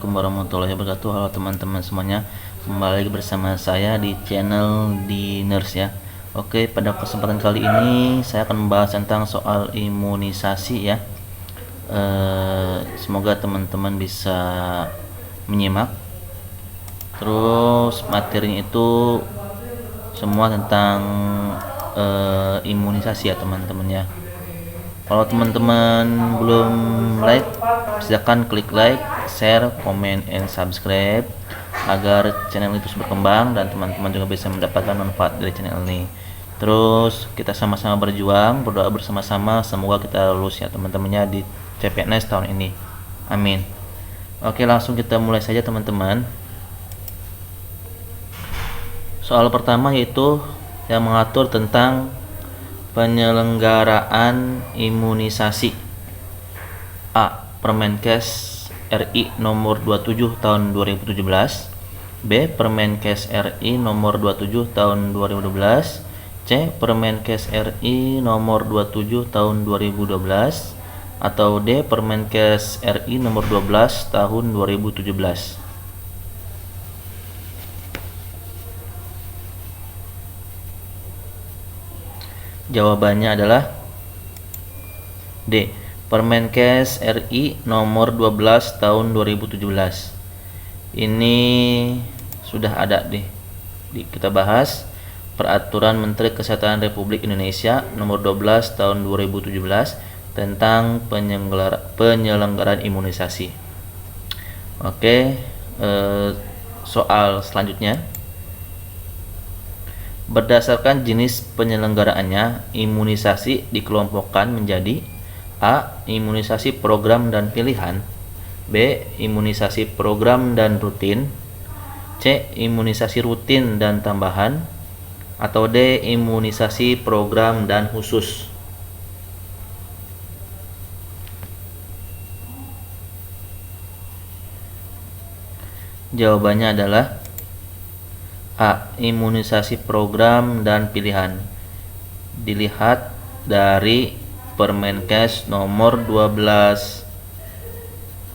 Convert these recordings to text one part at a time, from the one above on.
Assalamualaikum warahmatullahi wabarakatuh. Halo teman-teman semuanya, kembali lagi bersama saya di channel di Nurse ya. Oke, pada kesempatan kali ini saya akan membahas tentang soal imunisasi ya. Semoga teman-teman bisa menyimak. Terus materinya itu semua tentang imunisasi ya teman-teman ya. Kalau teman-teman belum like, silakan klik like, share, comment, and subscribe agar channel itu terus berkembang dan teman-teman juga bisa mendapatkan manfaat dari channel ini. Terus kita sama-sama berjuang, berdoa bersama-sama, semoga kita lulus ya teman-temannya di CPNS tahun ini. Amin. Oke, langsung kita mulai saja teman-teman. Soal pertama yaitu yang mengatur tentang penyelenggaraan imunisasi. A. Permenkes RI nomor 27 tahun 2017. B. Permenkes RI nomor 27 tahun 2012. C. Permenkes RI nomor 27 tahun 2012. Atau D. Permenkes RI nomor 12 tahun 2017. Jawabannya adalah D. Permenkes RI nomor 12 tahun 2017. Ini sudah ada kita bahas Peraturan Menteri Kesehatan Republik Indonesia nomor 12 tahun 2017 tentang penyelenggaraan imunisasi. Oke, soal selanjutnya. Berdasarkan jenis penyelenggaraannya, imunisasi dikelompokkan menjadi A. Imunisasi program dan pilihan. B. Imunisasi program dan rutin. C. Imunisasi rutin dan tambahan. Atau D. Imunisasi program dan khusus. Jawabannya adalah A. Imunisasi program dan pilihan. Dilihat dari Permenkes nomor 12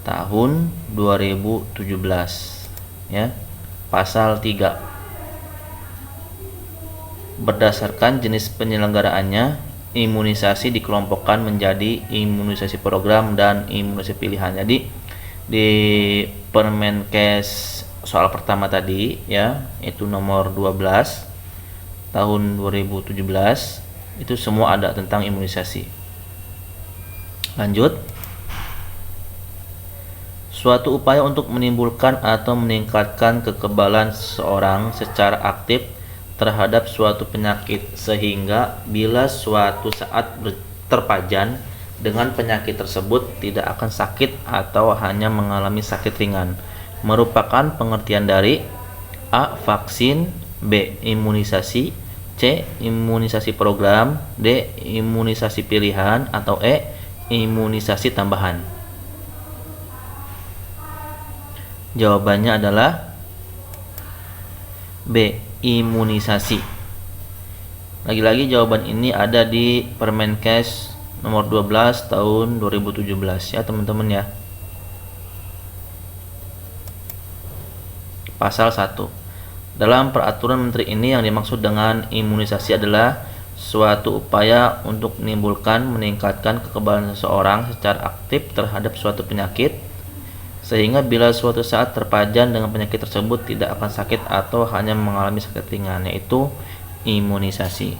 tahun 2017 ya. Pasal 3. Berdasarkan jenis penyelenggaraannya, imunisasi dikelompokkan menjadi imunisasi program dan imunisasi pilihan. Jadi di Permenkes soal pertama tadi ya, itu nomor 12 tahun 2017, itu semua ada tentang imunisasi. Lanjut. Suatu upaya untuk menimbulkan atau meningkatkan kekebalan seseorang secara aktif terhadap suatu penyakit sehingga bila suatu saat terpajan dengan penyakit tersebut tidak akan sakit atau hanya mengalami sakit ringan, merupakan pengertian dari A. Vaksin, B. Imunisasi, C. Imunisasi program, D. Imunisasi pilihan, atau E. Imunisasi tambahan. Jawabannya adalah B. Imunisasi. Lagi-lagi jawaban ini ada di Permenkes nomor 12 tahun 2017 ya teman-teman ya. Pasal 1. Dalam peraturan menteri ini yang dimaksud dengan imunisasi adalah suatu upaya untuk menimbulkan, meningkatkan kekebalan seseorang secara aktif terhadap suatu penyakit sehingga bila suatu saat terpajan dengan penyakit tersebut tidak akan sakit atau hanya mengalami sakit ringan, yaitu imunisasi.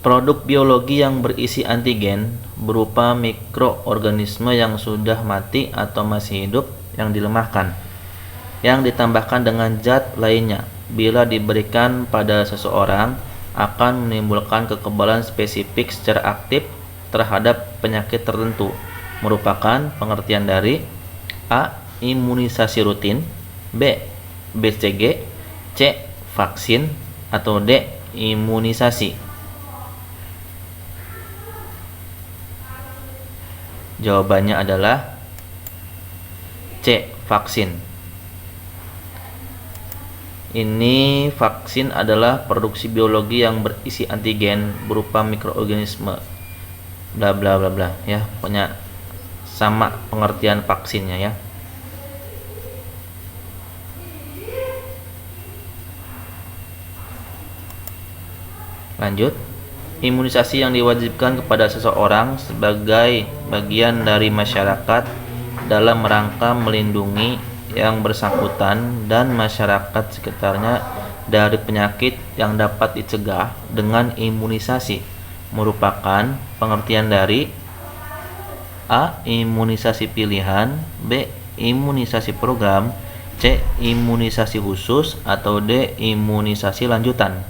Produk biologi yang berisi antigen berupa mikroorganisme yang sudah mati atau masih hidup yang dilemahkan, yang ditambahkan dengan zat lainnya bila diberikan pada seseorang akan menimbulkan kekebalan spesifik secara aktif terhadap penyakit tertentu, merupakan pengertian dari A. Imunisasi rutin, B. BCG, C. Vaksin, atau D. Imunisasi. Jawabannya adalah C. Vaksin. Ini vaksin adalah produksi biologi yang berisi antigen berupa mikroorganisme bla bla bla bla ya, pokoknya sama pengertian vaksinnya ya. Lanjut, imunisasi yang diwajibkan kepada seseorang sebagai bagian dari masyarakat dalam rangka melindungi yang bersangkutan dan masyarakat sekitarnya dari penyakit yang dapat dicegah dengan imunisasi merupakan pengertian dari A. Imunisasi pilihan, B. Imunisasi program, C. Imunisasi khusus, atau D. Imunisasi lanjutan.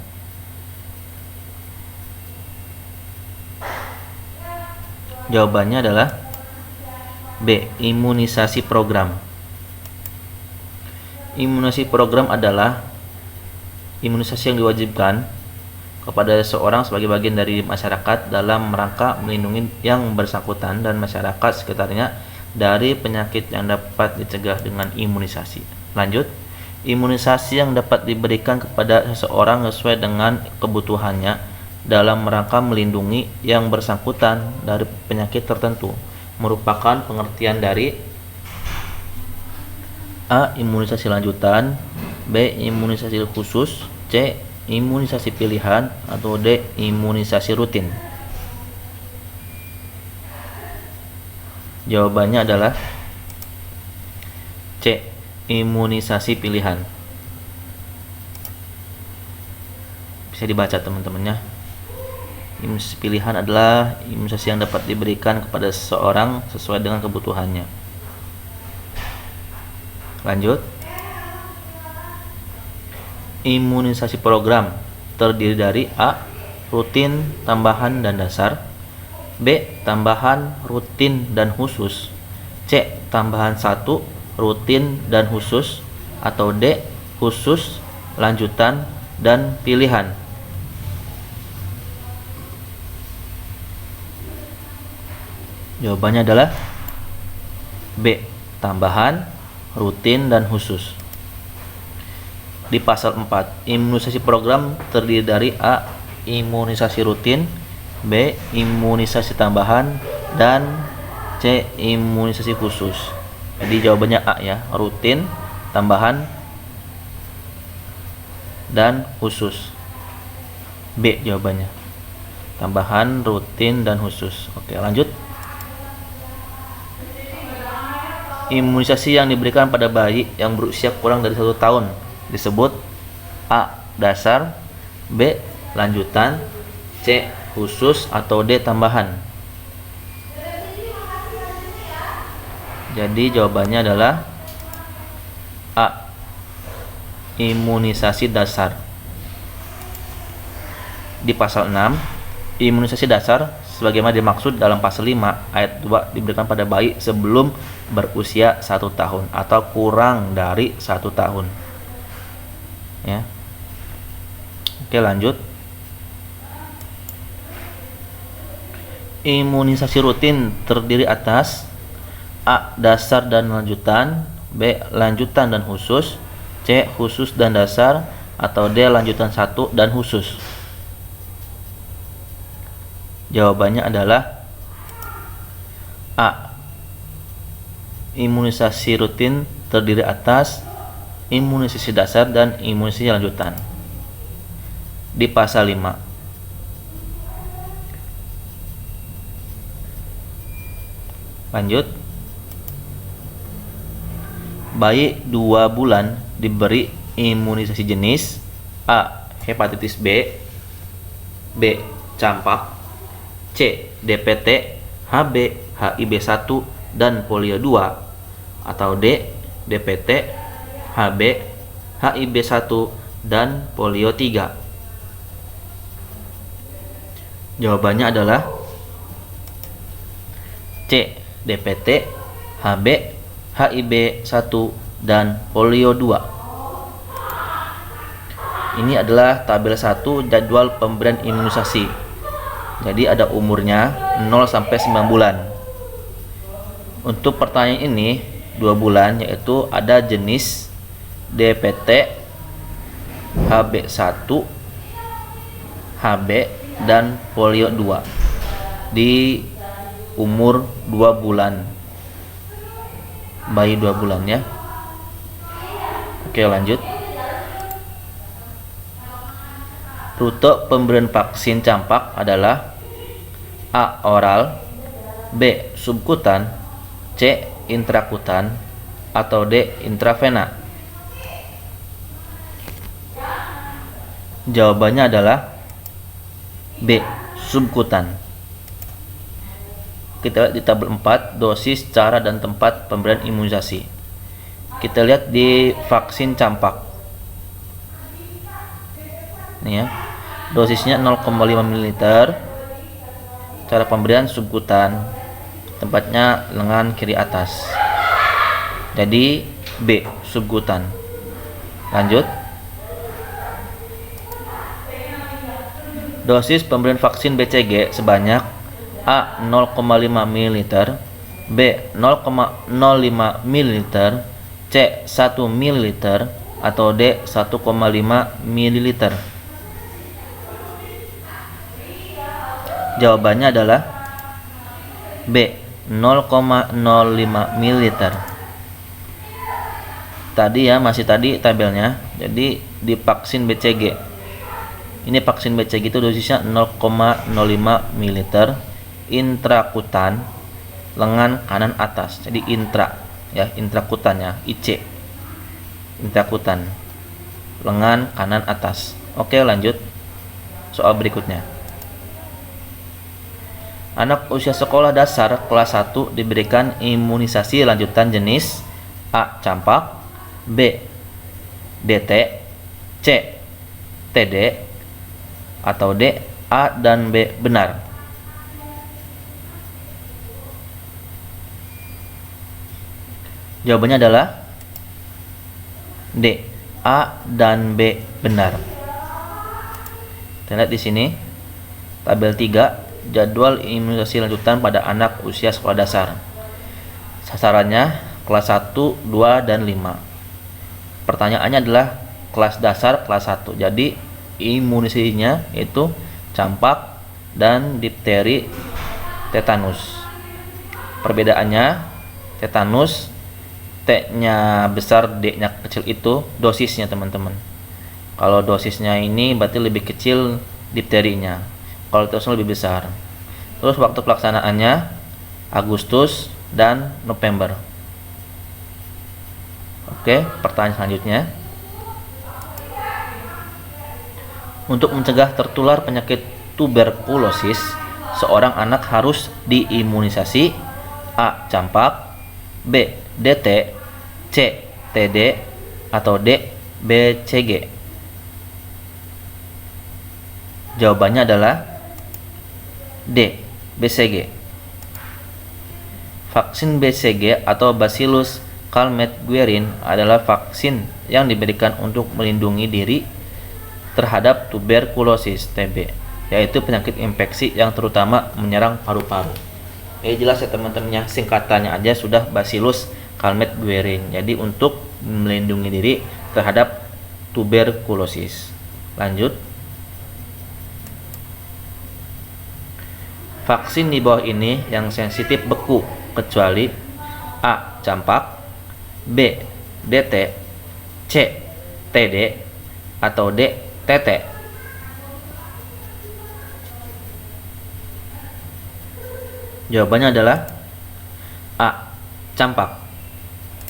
Jawabannya adalah B. Imunisasi program. Imunisasi program adalah imunisasi yang diwajibkan kepada seseorang sebagai bagian dari masyarakat dalam rangka melindungi yang bersangkutan dan masyarakat sekitarnya dari penyakit yang dapat dicegah dengan imunisasi. Lanjut, imunisasi yang dapat diberikan kepada seseorang sesuai dengan kebutuhannya dalam rangka melindungi yang bersangkutan dari penyakit tertentu merupakan pengertian dari A. Imunisasi lanjutan, B. Imunisasi khusus, C. Imunisasi pilihan, atau D. Imunisasi rutin. Jawabannya adalah C. Imunisasi pilihan. Bisa dibaca teman-temannya. Imunisasi pilihan adalah imunisasi yang dapat diberikan kepada seseorang sesuai dengan kebutuhannya. Lanjut, imunisasi program terdiri dari A. Rutin, tambahan, dan dasar, B. Tambahan, rutin, dan khusus, C. Tambahan 1, rutin, dan khusus, atau D. Khusus, lanjutan, dan pilihan. Jawabannya adalah B. Tambahan, rutin, dan khusus. Di pasal 4, imunisasi program terdiri dari A. Imunisasi rutin, B. Imunisasi tambahan, dan C. Imunisasi khusus. Jadi jawabannya A ya, rutin, tambahan, dan khusus. B jawabannya, tambahan, rutin, dan khusus. Oke, lanjut. Imunisasi yang diberikan pada bayi yang berusia kurang dari 1 tahun disebut A. Dasar, B. Lanjutan, C. Khusus, atau D. Tambahan. Jadi jawabannya adalah A. Imunisasi dasar. Di pasal 6, imunisasi dasar sebagaimana dimaksud dalam pasal 5 ayat 2 diberikan pada bayi sebelum berusia 1 tahun atau kurang dari 1 tahun ya. Oke, lanjut. Imunisasi rutin terdiri atas A. Dasar dan lanjutan, B. Lanjutan dan khusus, C. Khusus dan dasar, atau D. Lanjutan 1 dan khusus. Jawabannya adalah A. Imunisasi rutin terdiri atas imunisasi dasar dan imunisasi lanjutan. Di pasal 5, lanjut. Bayi 2 bulan diberi imunisasi jenis A. Hepatitis B, B. Campak, C. DPT, HB, HIB1, dan polio 2, atau D. DPT, HB, HIB1, dan polio 3. Jawabannya adalah C. DPT, HB, HIB1, dan polio 2. Ini adalah tabel 1 jadwal pemberian imunisasi. Jadi ada umurnya 0 sampai 9 bulan. Untuk pertanyaan ini 2 bulan, yaitu ada jenis DPT, HB1, HB, dan polio 2 di umur 2 bulan bayi 2 bulan ya. Oke, lanjut. Rute pemberian vaksin campak adalah A. Oral, B. Subkutan, C. Intrakutan, atau D. Intravena. Jawabannya adalah B. Subkutan. Kita lihat di tabel 4, dosis, cara, dan tempat pemberian imunisasi. Kita lihat di vaksin campak. Ini ya. Dosisnya 0,5 ml. Cara pemberian subkutan. Tempatnya lengan kiri atas. Jadi B. Subkutan. Lanjut. Dosis pemberian vaksin BCG sebanyak A. 0,5 ml, B. 0,05 ml, C. 1 ml, atau D. 1,5 ml. Jawabannya adalah B. 0,05 ml. Tadi ya, masih tadi tabelnya. Jadi di vaksin BCG. Ini vaksin BCG itu dosisnya 0,05 ml, intrakutan, lengan kanan atas. Jadi intra ya, intrakutannya IC. Intrakutan, lengan kanan atas. Oke, lanjut. Soal berikutnya. Anak usia sekolah dasar kelas 1 diberikan imunisasi lanjutan jenis A. Campak, B. DT, C. TD, atau D. A dan B benar. Jawabannya adalah D. A dan B benar. Kita lihat di sini tabel 3, jadwal imunisasi lanjutan pada anak usia sekolah dasar. Sasarannya kelas 1, 2, dan 5. Pertanyaannya adalah kelas dasar kelas 1. Jadi imunisasinya itu campak dan difteri, tetanus. Perbedaannya, tetanus T-nya besar, D-nya kecil, itu dosisnya teman-teman. Kalau dosisnya ini berarti lebih kecil difterinya, kalau tetanusnya lebih besar. Terus waktu pelaksanaannya Agustus dan November. Oke, pertanyaan selanjutnya. Untuk mencegah tertular penyakit tuberkulosis, seorang anak harus diimunisasi A. Campak, B. DT, C. TD, atau D. BCG. Jawabannya adalah D. BCG. Vaksin BCG atau Bacillus Calmette-Guerin adalah vaksin yang diberikan untuk melindungi diri terhadap tuberkulosis TB, yaitu penyakit infeksi yang terutama menyerang paru-paru. Jelas ya teman-teman, singkatannya aja sudah Bacillus Calmette-Guerin. Jadi untuk melindungi diri terhadap tuberkulosis. Lanjut. Vaksin di bawah ini yang sensitif beku kecuali A. Campak, B. DT, C. TD, atau D. TT. Jawabannya adalah A. Campak.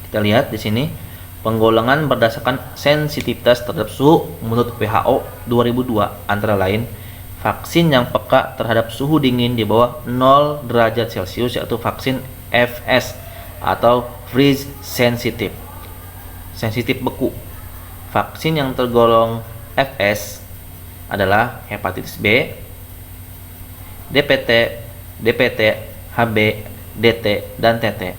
Kita lihat di sini penggolongan berdasarkan sensitivitas terhadap suhu menurut WHO 2002 antara lain vaksin yang peka terhadap suhu dingin di bawah 0 derajat Celcius yaitu vaksin FS atau freeze sensitive, sensitif beku. Vaksin yang tergolong FS adalah hepatitis B, DPT, DPT, HB, DT, dan TT.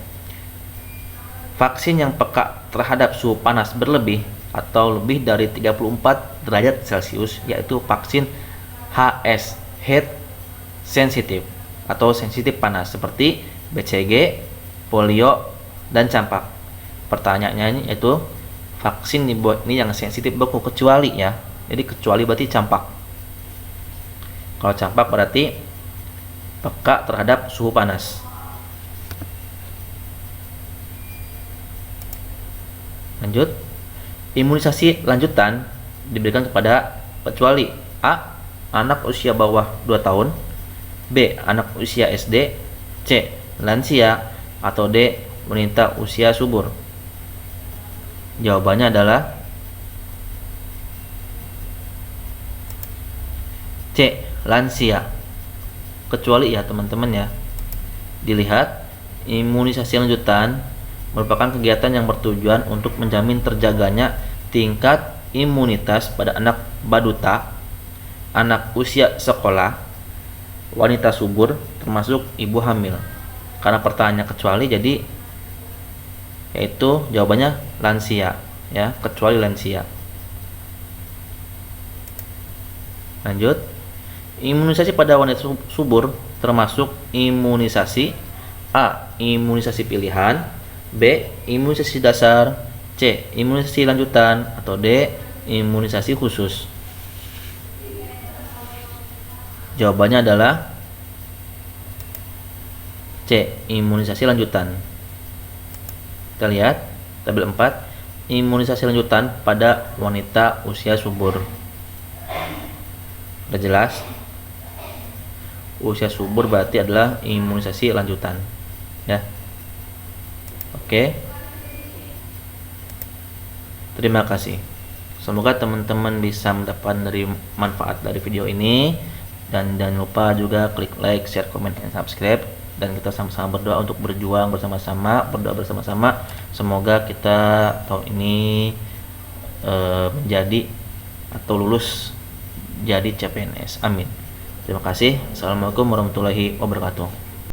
Vaksin yang peka terhadap suhu panas berlebih atau lebih dari 34 derajat Celcius yaitu vaksin HS, heat sensitive atau sensitif panas seperti BCG, polio, dan campak. Pertanyaannya yaitu vaksin dibuat ini yang sensitif beku kecuali ya. Jadi kecuali berarti campak. Kalau campak berarti peka terhadap suhu panas. Lanjut. Imunisasi lanjutan diberikan kepada kecuali A. Anak usia bawah 2 tahun, B. Anak usia SD, C. Lansia, atau D. Wanita usia subur. Jawabannya adalah C. Lansia. Kecuali ya teman-teman ya. Dilihat, imunisasi lanjutan merupakan kegiatan yang bertujuan untuk menjamin terjaganya tingkat imunitas pada anak baduta, anak usia sekolah, wanita subur, termasuk ibu hamil. Karena pertanyaannya kecuali, jadi yaitu jawabannya lansia ya, kecuali lansia. Lanjut. Imunisasi pada wanita subur termasuk imunisasi A. Imunisasi pilihan, B. Imunisasi dasar, C. Imunisasi lanjutan, atau D. Imunisasi khusus. Jawabannya adalah C. Imunisasi lanjutan. Kita lihat tabel 4. Imunisasi lanjutan pada wanita usia subur. Udah jelas? Usia subur berarti adalah imunisasi lanjutan ya. Oke. Terima kasih. Semoga teman-teman bisa mendapat dari manfaat dari video ini, dan jangan lupa juga klik like, share, comment, dan subscribe, dan kita sama-sama berdoa untuk berjuang bersama-sama, berdoa bersama-sama. Semoga kita tahun ini menjadi atau lulus jadi CPNS. Amin. Terima kasih. Assalamualaikum warahmatullahi wabarakatuh.